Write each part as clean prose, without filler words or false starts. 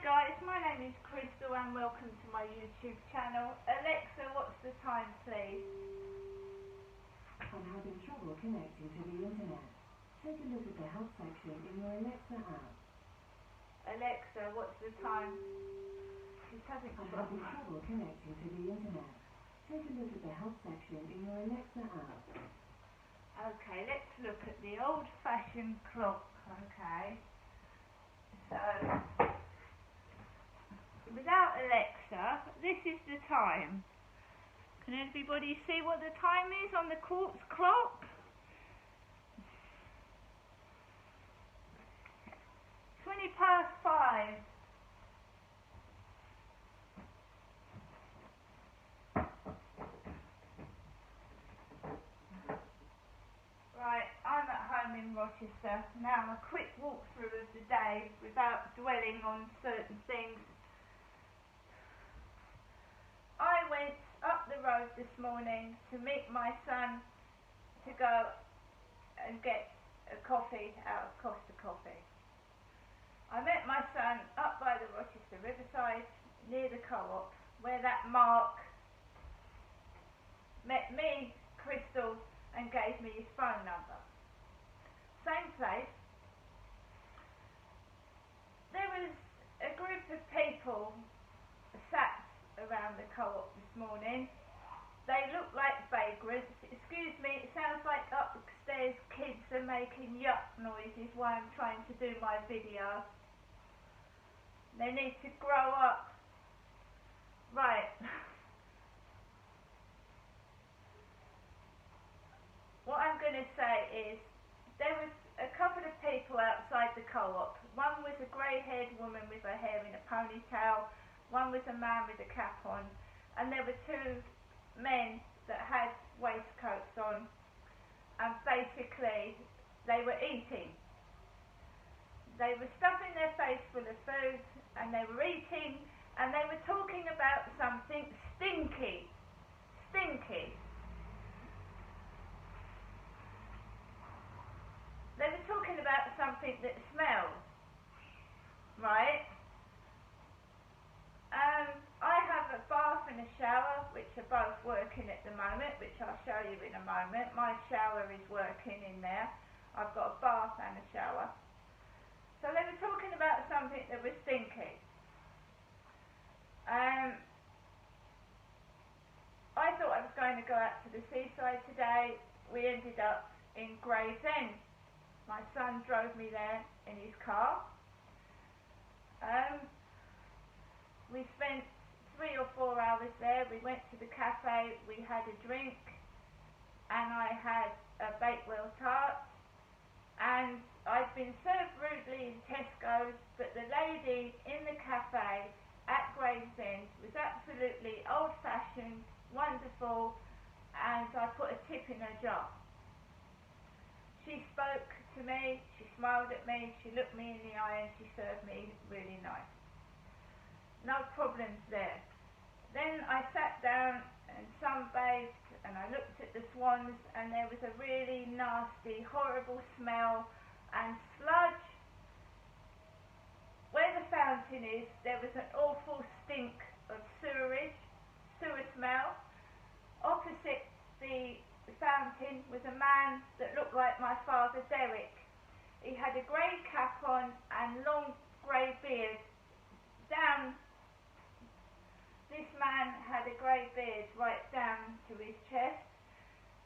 guys, my name is Crystal and welcome to my YouTube channel. Alexa, what's the time please? I'm having trouble connecting to the internet. Take a look at the help section in your Alexa app. Alexa, what's the time? She's having trouble connecting to the internet. Take a look at the help section in your Alexa app. Okay, let's look at the old-fashioned clock. Okay, so without Alexa, this is the time. Can everybody see what the time is on the quartz clock? 5:20. Right, I'm at home in Rochester. Now a quick walkthrough of the day without dwelling on certain things. I went up the road this morning to meet my son to go and get a coffee out of Costa Coffee. I met my son up by the Rochester Riverside near the co-op where that Mark met me, Crystal, and gave me his phone number. Same place. There was a group of people sat around the co-op this morning. They look like vagrants. Excuse me, it sounds like upstairs kids are making yuck noises while I'm trying to do my video. They need to grow up. Right. What I'm going to say is, there was a couple of people outside the co-op. One was a grey-haired woman with her hair in a ponytail. One was a man with a cap on. And there were two men that had waistcoats on. And basically, they were eating. They were stuffing their face full of food, and they were eating, and they were talking about something stinky. Stinky. They were talking about something that smells, right? I have a bath and a shower, which are both working at the moment, which I'll show you in a moment. My shower is working in there. I've got a bath and a shower. So they were talking about something that was stinky. I thought I was going to go out to the seaside today. We ended up in Gravesend. My son drove me there in his car. We spent 3 or 4 hours there. We went to the cafe, we had a drink, and I had a Bakewell tart. And I'd been served rudely in Tesco's, but the lady in the cafe at Gravesend was absolutely old-fashioned, wonderful, and I put a tip in her jar. She spoke to me, she smiled at me, she looked me in the eye, and she served me really nice. No problems there. Then I sat down and sunbathed, and I looked at the swans, and there was a really nasty, horrible smell and sludge. Where the fountain is, there was an awful stink of sewer smell. Opposite the fountain was a man that looked like my father Derek. He had a grey cap on and long grey beard. This man had a grey beard right down to his chest,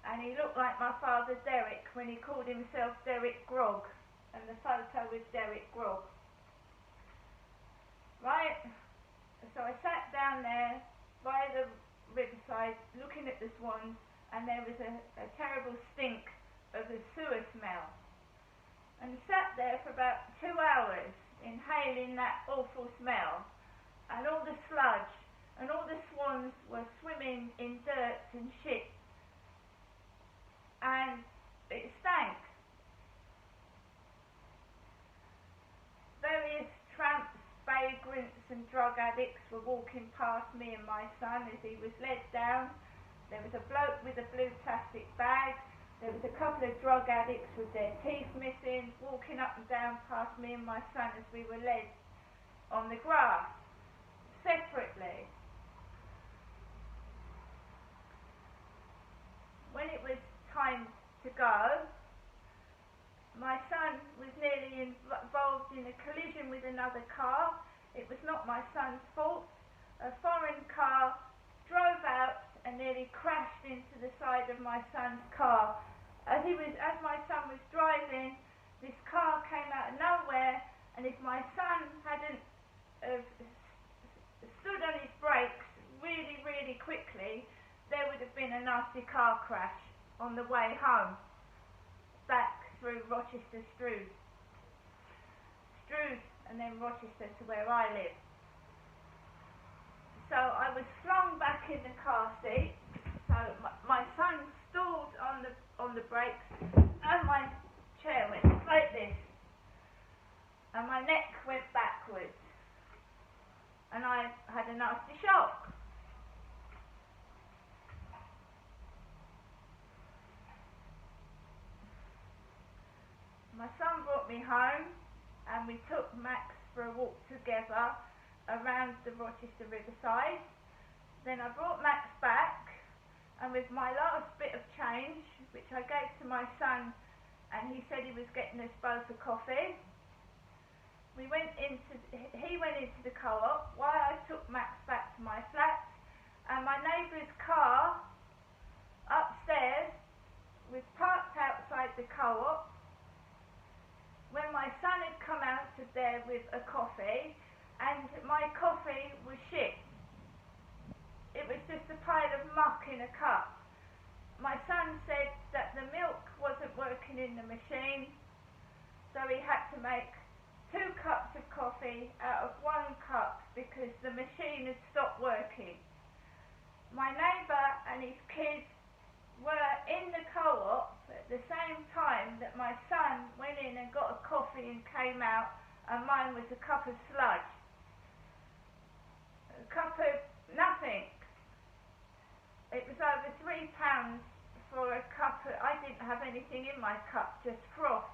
and he looked like my father Derek when he called himself Derek Grog, and the photo was Derek Grog. Right? So I sat down there by the riverside looking at the swans, and there was a terrible stink of the sewer smell. And sat there for about 2 hours inhaling that awful smell and all the sludge, and all the swans were swimming in dirt and shit, and it stank. Various tramps, vagrants and drug addicts were walking past me and my son as he was led down. There was a bloke with a blue plastic bag. There was a couple of drug addicts with their teeth missing walking up and down past me and my son as we were led on the grass, separately. When it was time to go, my son was nearly involved in a collision with another car. It was not my son's fault. A foreign car drove out and nearly crashed into the side of my son's car. As my son was driving, this car came out of nowhere, and if my son hadn't stood on his brakes really, really quickly, there would have been a nasty car crash on the way home, back through Rochester Stroud, and then Rochester to where I live. So I was flung back in the car seat. So my son stalled on the brakes, and my chair went like this, and my neck went backwards, and I had a nasty shock. My son brought me home, and we took Max for a walk together around the Rochester Riverside. Then I brought Max back, and with my last bit of change, which I gave to my son, and he said he was getting us both a coffee, he went into the co-op while I took Max back to my flat, and my neighbour's car upstairs was parked outside the co-op. When my son had come out of there with a coffee, and my coffee was shit. It was just a pile of muck in a cup. My son said that the milk wasn't working in the machine, so he had to make 2 cups of coffee out of 1 cup because the machine had stopped working. My neighbour and his kids were in the co-op at the same time that my son went in and got a coffee and came out, and mine was a cup of sludge. A cup of nothing. It was over £3 for a cup of, I didn't have anything in my cup, just froth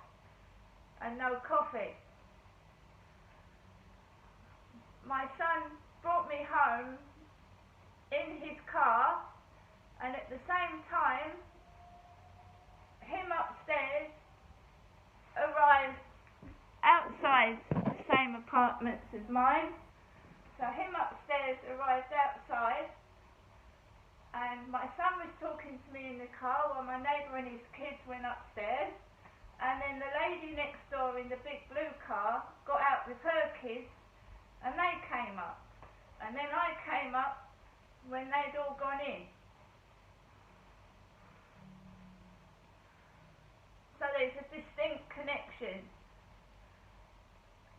and no coffee. My son brought me home in his car, and at the same time, him upstairs arrived outside the same apartments as mine. So him upstairs arrived outside, and my son was talking to me in the car while my neighbour and his kids went upstairs, and then the lady next door in the big blue car got out with her kids, and they came up, and then I came up when they'd all gone in. So there's a distinct connection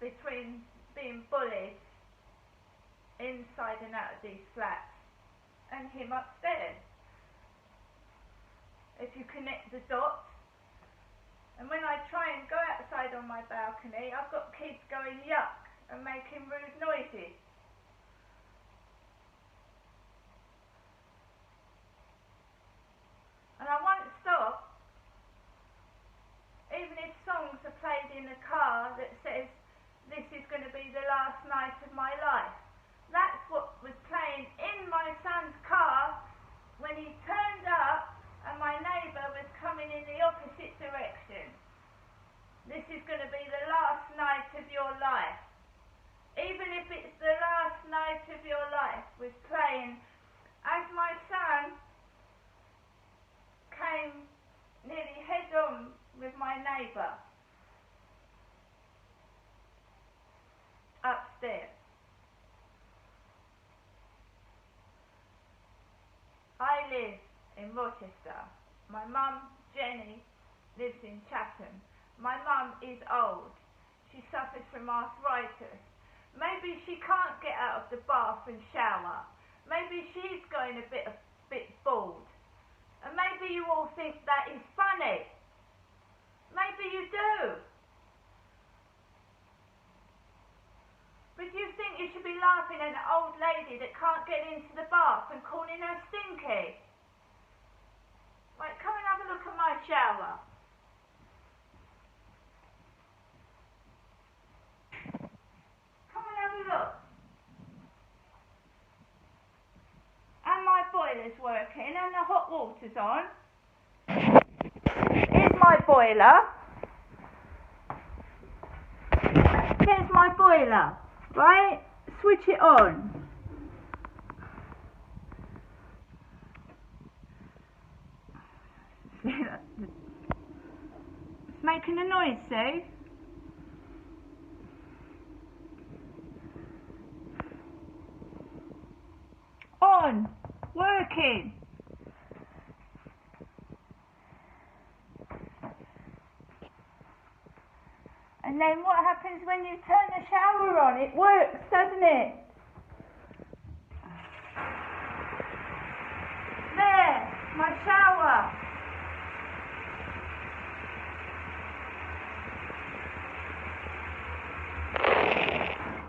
between being bullied inside and out of these flats and him upstairs. If you connect the dots, and when I try and go outside on my balcony, I've got kids going yuck and making rude noises. And I won't stop, even if songs are played in the car that says, "This is going to be the last night of my life." That's what was playing in my son's car when he turned up and my neighbour was coming in the opposite direction. This is going to be the last night of your life. Even if it's the last night of your life, was playing as my son came nearly head on with my neighbour upstairs. I live in Rochester. My mum, Jenny, lives in Chatham. My mum is old. She suffers from arthritis. Maybe she can't get out of the bath and shower. Maybe she's going a bit bald. And maybe you all think that is funny. Maybe you do. But do you think you should be laughing at an old lady that can't get into the bath and calling her stinky? Right, come and have a look at my shower. Come and have a look. boiler's working and the hot water's on. Here's my boiler. Here's my boiler, right? Switch it on. It's making a noise, see? On, working. And then what happens when you turn the shower on? It works, doesn't it? There, my shower.